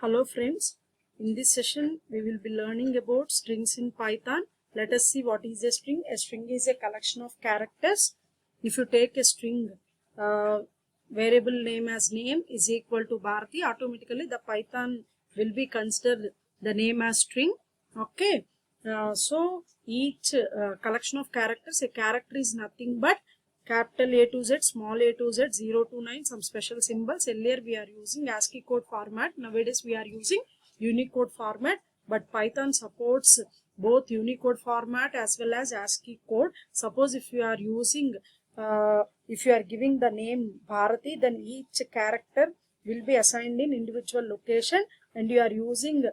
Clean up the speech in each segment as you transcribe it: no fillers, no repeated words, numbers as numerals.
Hello friends, in this session we will be learning about strings in Python. Let us see what is a string. A string is a collection of characters. If you take a string, variable name as name is equal to Bharati, automatically the Python will be considered the name as string. Okay, so each collection of characters, a character is nothing but capital A to Z, small a to Z, 0 to 9, some special symbols. Earlier we are using ASCII code format. Nowadays we are using Unicode format. But Python supports both Unicode format as well as ASCII code. Suppose if you are using, if you are giving the name Bharati, then each character will be assigned in individual location. And you are using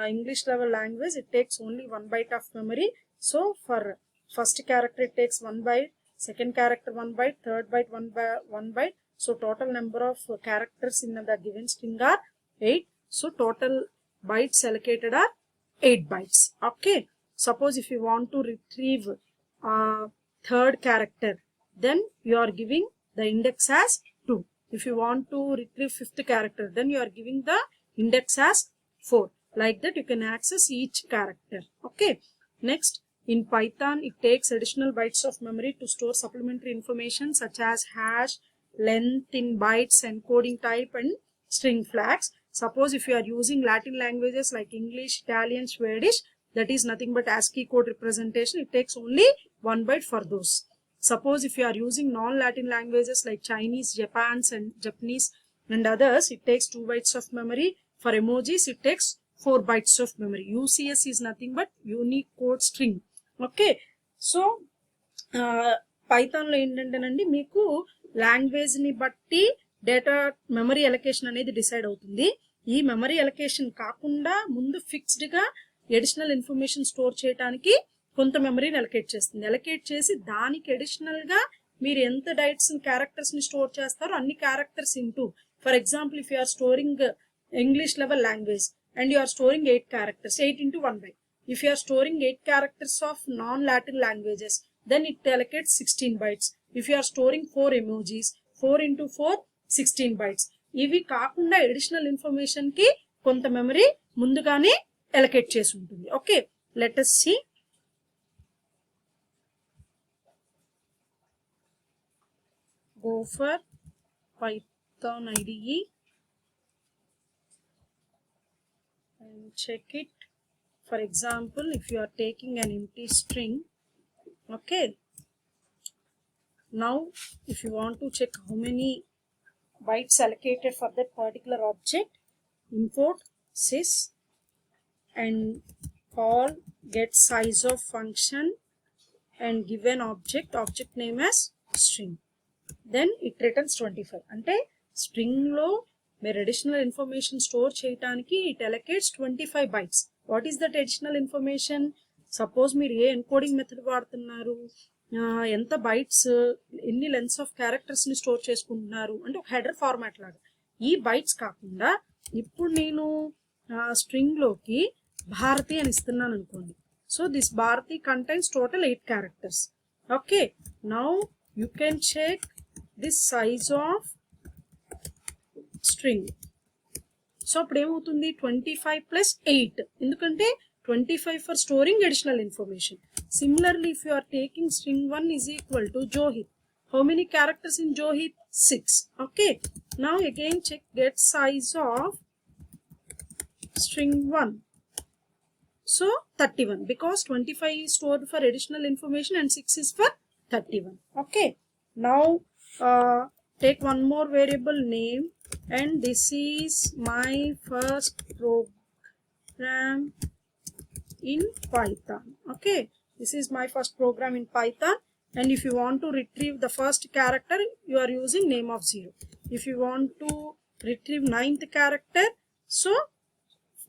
English level language, it takes only 1 byte of memory. So for first character it takes 1 byte. Second character 1 byte, third byte 1 byte. So total number of characters in the given string are 8. So total bytes allocated are 8 bytes. Okay. Suppose if you want to retrieve third character, then you are giving the index as 2. If you want to retrieve fifth character, then you are giving the index as 4. Like that you can access each character. Okay. Next, in Python, it takes additional bytes of memory to store supplementary information such as hash, length in bytes, encoding type, and string flags. Suppose if you are using Latin languages like English, Italian, Swedish, that is nothing but ASCII code representation. It takes only 1 byte for those. Suppose if you are using non-Latin languages like Chinese, Japanese, and others, it takes 2 bytes of memory. For emojis, it takes 4 bytes of memory. UCS is nothing but Unicode string. Okay so పైథాన్లో ఏంటంటేనండి మీకు లాంగ్వేజ్ని బట్టి data memory allocation అనేది decide అవుతుంది. ఈ memory allocation కాకుండా ముందు ఫిక్స్డ్గా అడిషనల్ ఇన్ఫర్మేషన్ స్టోర్ చేయడానికి కొంత మెమరీని అలొకేట్ చేస్తుంది. అలొకేట్ చేసి దానికి అడిషనల్గా మీరు ఎంత డైట్స్ క్యారెక్టర్స్ని స్టోర్ చేస్తారో అన్ని characters into, for example if you are storing English level language and you are storing 8 characters, 8 into 1 byte. If you are storing 8 characters of non-Latin languages, then it allocates 16 bytes. If you are storing 4 emojis, 4 into 4, 16 bytes. ఇవి కాకుండా additional information కి కొంత memory ముందుగానే allocate చేసి ఉంటుంది. Okay, let us see. Go for Python IDE and check it. For example, if you are taking an empty string, okay, now if you want to check how many bytes allocated for that particular object, import sys and call get size of function and give an object name as string, then it returns 25. అంటే string లో మీరు additional information store చేయడానికి it allocates 25 bytes. What is that additional information? Suppose మీరు ఏ encoding method వాడుతున్నారు, ఎంత bytes, ఎన్ని lens of క్యారెక్టర్స్ని store చేసుకుంటున్నారు అంటే ఒక హెడర్ ఫార్మాట్ లాగా. ఈ బైట్స్ కాకుండా ఇప్పుడు నేను స్ట్రింగ్లోకి భారతి అని ఇస్తున్నాను అనుకోండి. So this Bharathi contains total 8 characters. Okay, now you can check this size of string. So అప్పుడు ఏమవుతుంది, 25 plus 8, ఎందుకంటే 25 for storing additional information. Similarly if you are taking string 1 is equal to Johit, how many characters in Johit? 6. Okay, now again check get size of string 1. So 31, because 25 is stored for additional information and 6 is for 31. Okay, now take one more variable name, and this is my first program in Python. Okay, this is my first program in Python, and if you want to retrieve the first character, you are using name of 0. If you want to retrieve 9th character, so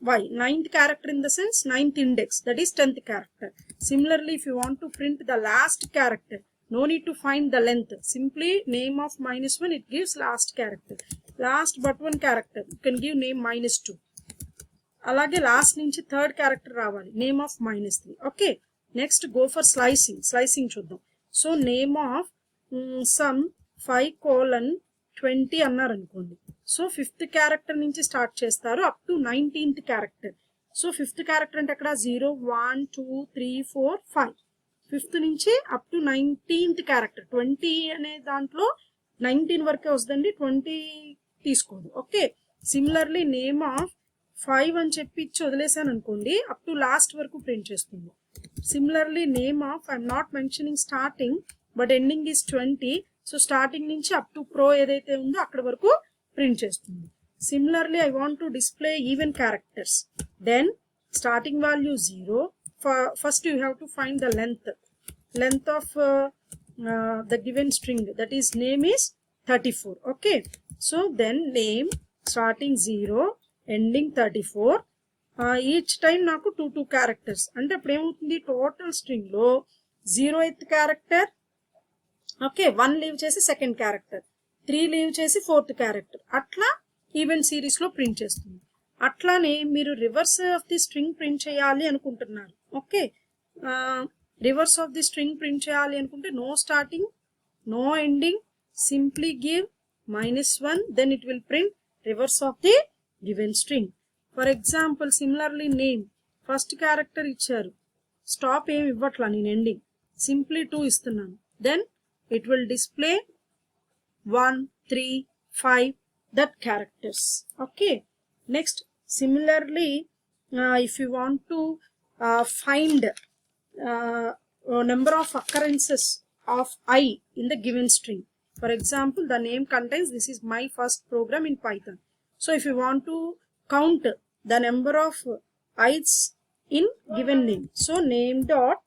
why 9th character in the sense 9th index, that is 10th character. Similarly, if you want to print the last character, no need to find the length, simply name of -1, it gives last character. Last but one character, you can give name -2. అలాగే last నుంచి third character రావాలి, name of -3. Okay, next go for slicing చూద్దాం. So name of some 5:20 అన్నారు అనుకోండి. So 5th character నుంచి start చేస్తారు up to 19th character. So 5th character అంటే అక్కడ 0 1 2 3 4 5 5th నుంచి అప్ టు 19th క్యారెక్టర్. 20 అనే దాంట్లో 19 వరకే వస్తుందండి, 20 తీసుకోదు. ఓకే, సిమిలర్లీ నేమ్ ఆఫ్ 5 అని చెప్పి ఇచ్చి వదిలేసాను అనుకోండి, అప్ టు లాస్ట్ వరకు ప్రింట్ చేస్తుంది. Similarly name of I'm not mentioning starting but ending is 20. So starting నుంచి అప్ టు ప్రో ఏదైతే ఉందో అక్కడ వరకు ప్రింట్ చేస్తుంది. Similarly, I want to display even characters. Then starting value 0. First you have to find the length of the given string, that is name is 34. Okay, so then name starting 0 ending 34. Each time నాకు 2 characters అంటే ఇప్పుడు ఏమవుతుంది, total string లో 0th character, okay, 1 leave చేసి 2nd character, 3 leave చేసి 4th character, అట్లా event series లో print చేస్తుంది. అట్లానే మీరు reverse of the string print చేయాలి అనుకుంటున్నారు. Okay, reverse of the string print చేయాలి అనుకుంటే no starting no ending, simply give -1, then it will print reverse of the given string. For example similarly name first character ఇచ్చారు, stop ఏమి ఇవ్వట్లా, నేను ending simply 2 ఇస్తున్నాను. Then it will display 1 3 5 that characters. Okay, next similarly if you want to find number of occurrences of I in the given string, for example the name contains, this is my first program in Python. So if you want to count the number of i's in given name, so name dot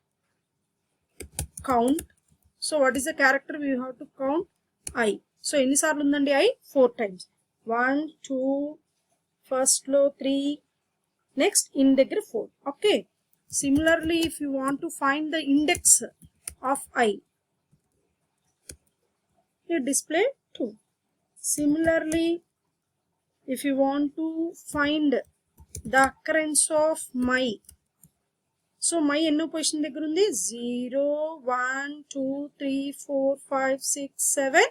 count. So what is the character we have to count? I. So ఎన్నిసార్లు ఉందండి I? 4 times. 1 2 first లో 3, next in దగ్గర 4. Okay, similarly if you want to find the index of I, you display 2. Similarly, if you want to find the occurrence of my, so my ఎన్నో position దగ్గర ఉంది? 0 1 2 3 4 5 6 7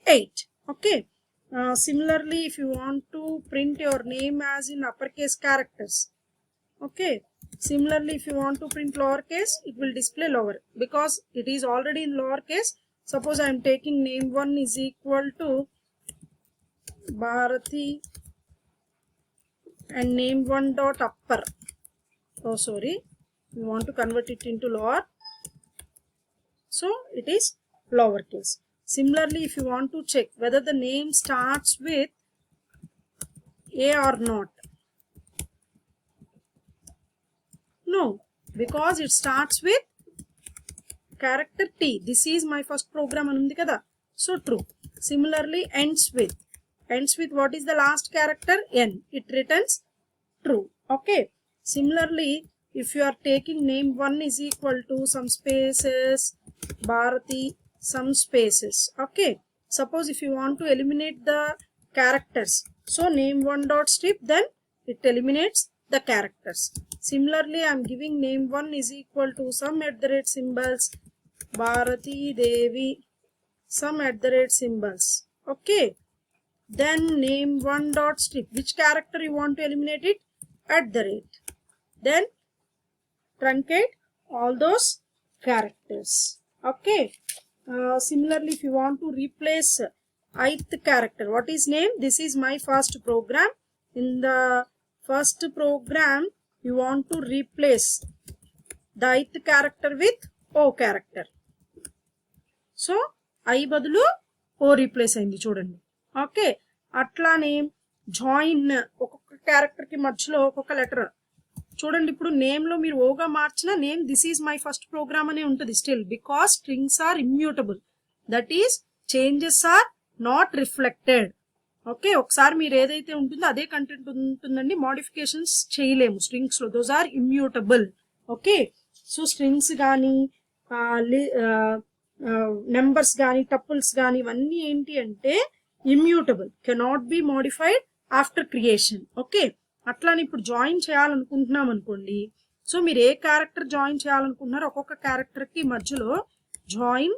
8. Okay, similarly if you want to print your name as in uppercase characters, okay, similarly if you want to print lowercase, it will display lower because it is already in lowercase. Suppose I am taking name 1 is equal to Bharati and name 1 dot upper, oh sorry, we want to convert it into lower, so it is lowercase. Similarly, if you want to check whether the name starts with A or not, no, because it starts with character T. This is my first program anundi kada, so true. Similarly, ends with what is the last character? N. It returns true. Okay, similarly if you are taking name 1 is equal to some spaces Bharati some spaces. Okay, suppose if you want to eliminate the characters, so name 1 dot strip, then it eliminates the characters. Similarly I am giving name 1 is equal to some @ symbols Bharati Devi, some @ symbols. Okay, then name 1 dot strip, which character you want to eliminate it? @, then truncate all those characters. Okay, similarly if you want to replace ith character, what is name? This is my first program. In the first program you want to replace the ith character with O character, so I బదులు O replace అయింది చూడండి. Okay, అట్లానే join ఒక్కొక్క character కి మధ్యలో ఒక్కొక్క letter చూడండి. ఇప్పుడు నేమ్ లో మీరు ఓగా మార్చిన name this is my first program అనే ఉంటుంది still, because strings are immutable, that is changes are not reflected. Okay, ఒకసారి మీరు ఏదైతే ఉంటుందో అదే కంటెంట్ ఉంటుందండి, మోడిఫికేషన్స్ చేయలేము స్ట్రింగ్స్ లో, those are immutable. Okay, so strings కానీ నెంబర్స్ కానీ టపుల్స్ కానీ ఇవన్నీ ఏంటి అంటే immutable, cannot be modified after creation. Okay, అట్లానే ఇప్పుడు జాయిన్ చేయాలనుకుంటున్నాం అనుకోండి, సో మీరు ఏ క్యారెక్టర్ జాయిన్ చేయాలనుకుంటున్నారో ఒక్కొక్క క్యారెక్టర్ కి మధ్యలో జాయిన్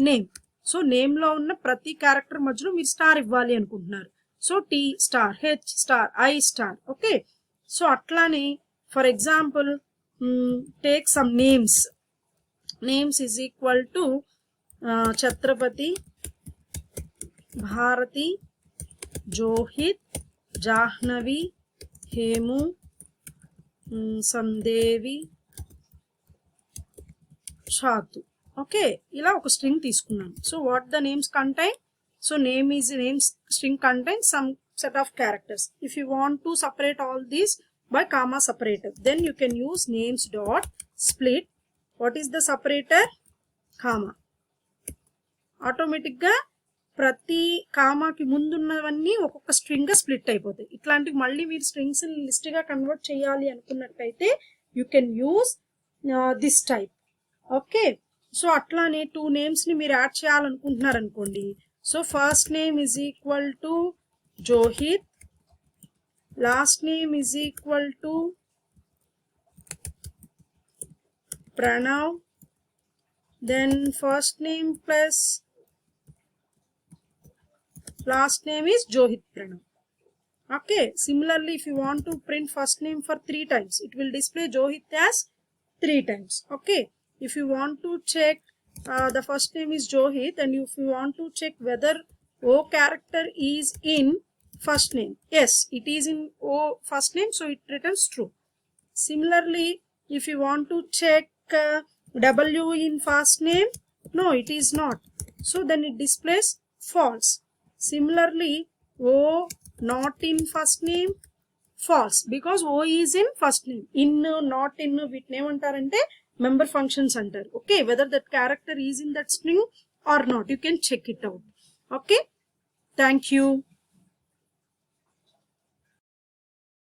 నేమ్, సో నేమ్ లో ఉన్న ప్రతి క్యారెక్టర్ మధ్యలో మీరు స్టార్ ఇవ్వాలి అనుకుంటున్నారు, So T star, H star, I star. Okay, so atlane for example take some names. Names is equal to Chhatrapati, Bharati, Johit, Jahnavi, Hemu, Sandevi, Shatu. Okay, ఇలా ఒక string తీసుకున్నాను. So what the names contain? So names string contains some set of characters. If you want to separate all these by comma separator, then you can use names dot split. What is the separator? Comma. Automatic గా ప్రతి కామాకి ముందున్నవన్నీ ఒక్కొక్క string గా split అయిపోతాయి. ఇట్లాంటివి మళ్ళీ మీరు strings list గా convert చేయాలి అనుకున్నట్టయితే you can use this type. Okay, so అట్లానే 2 నేమ్స్ ని మీరు యాడ్ చేయాలనుకుంటున్నారు అనుకోండి. So first name is equal to Johith, last name is equal to Pranav, then first name plus last name is Johit Pranav. Okay, similarly if you want to print first name for 3 times, it will display Johit as 3 times. Okay, if you want to check the first name is Johit, and if you want to check whether O character is in first name, yes, it is in O first name, so it returns true. Similarly, if you want to check W in first name, no, it is not, so then it displays false. Similarly, O not in first name, false, because O is in first name. In not in వీటిని ఏమంటారంటే member functions అంటారు. Okay, whether that character is in that string or not, you can check it out. Okay, thank you.